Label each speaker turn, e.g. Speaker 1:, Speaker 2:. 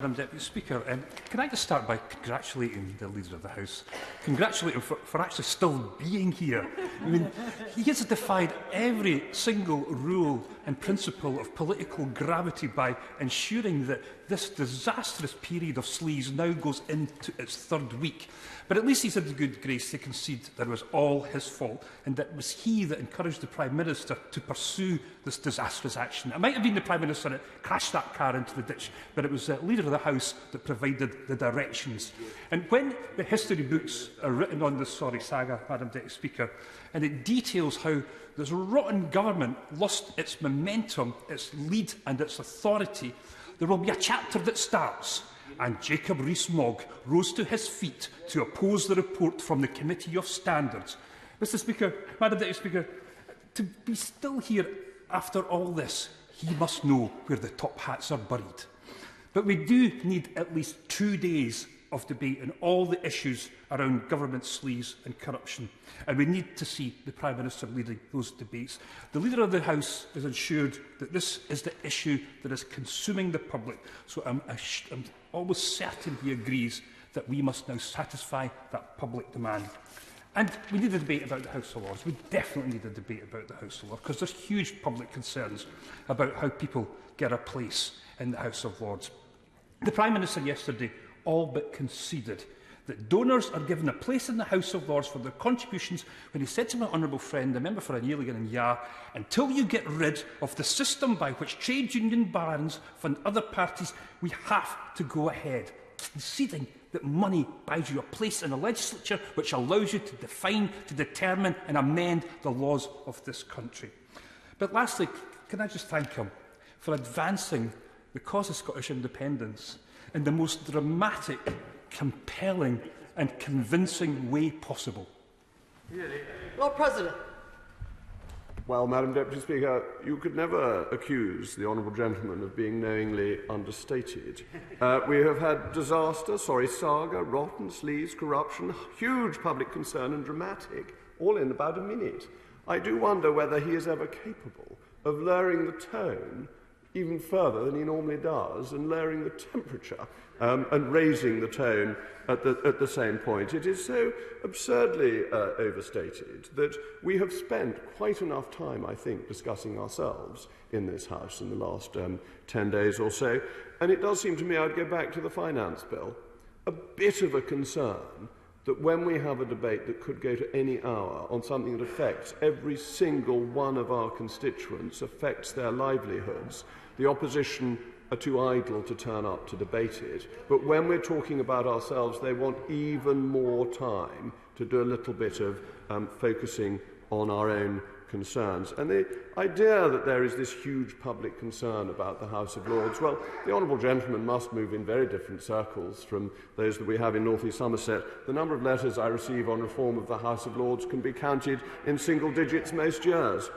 Speaker 1: Madam Deputy Speaker, can I just start by congratulating the Leader of the House, congratulate him for actually still being here. I mean, he has defied every single rule and principle of political gravity by ensuring that this disastrous period of sleaze now goes into its third week. But at least he's had the good grace to concede that it was all his fault and that it was he that encouraged the Prime Minister to pursue this disastrous action. It might have been the Prime Minister that crashed that car into the ditch, but it was the Leader of the House that provided the directions. And when the history books are written on this sorry saga, Madam Deputy Speaker, and it details how this rotten government lost its momentum, its lead and its authority, there will be a chapter that starts, and Jacob Rees-Mogg rose to his feet to oppose the report from the Committee of Standards. Mr Speaker, Madam Deputy Speaker, to be still here after all this, he must know where the top hats are buried. But we do need at least 2 days of debate on all the issues around government sleaze and corruption. And we need to see the Prime Minister leading those debates. The Leader of the House is assured that this is the issue that is consuming the public. So I'm almost certain he agrees that we must now satisfy that public demand. And we need a debate about the House of Lords. We definitely need a debate about the House of Lords, because there's huge public concerns about how people get a place in the House of Lords. The Prime Minister yesterday all but conceded that donors are given a place in the House of Lords for their contributions when he said to my honourable friend, the member for Anelia and Yar, until you get rid of the system by which trade union barons fund other parties, we have to go ahead, conceding that money buys you a place in the legislature which allows you to define, to determine and amend the laws of this country. But lastly, can I just thank him for advancing the cause of Scottish independence in the most dramatic, compelling and convincing way possible.
Speaker 2: Lord President.
Speaker 3: Well, Madam Deputy Speaker, you could never accuse the honourable gentleman of being knowingly understated. We have had disaster, saga, rotten, sleaze, corruption, huge public concern and dramatic, all in about a minute. I do wonder whether he is ever capable of lowering the tone even further than he normally does, and lowering the temperature and raising the tone at the same point. It is so absurdly overstated that we have spent quite enough time, I think, discussing ourselves in this House in the last 10 days or so, and it does seem to me, I'd go back to the finance bill, a bit of a concern that when we have a debate that could go to any hour on something that affects every single one of our constituents, affects their livelihoods, the opposition are too idle to turn up to debate it. But when we're talking about ourselves, they want even more time to do a little bit of focusing on our own concerns. And the idea that there is this huge public concern about the House of Lords, well, the honourable gentleman must move in very different circles from those that we have in North East Somerset. The number of letters I receive on reform of the House of Lords can be counted in single digits most years.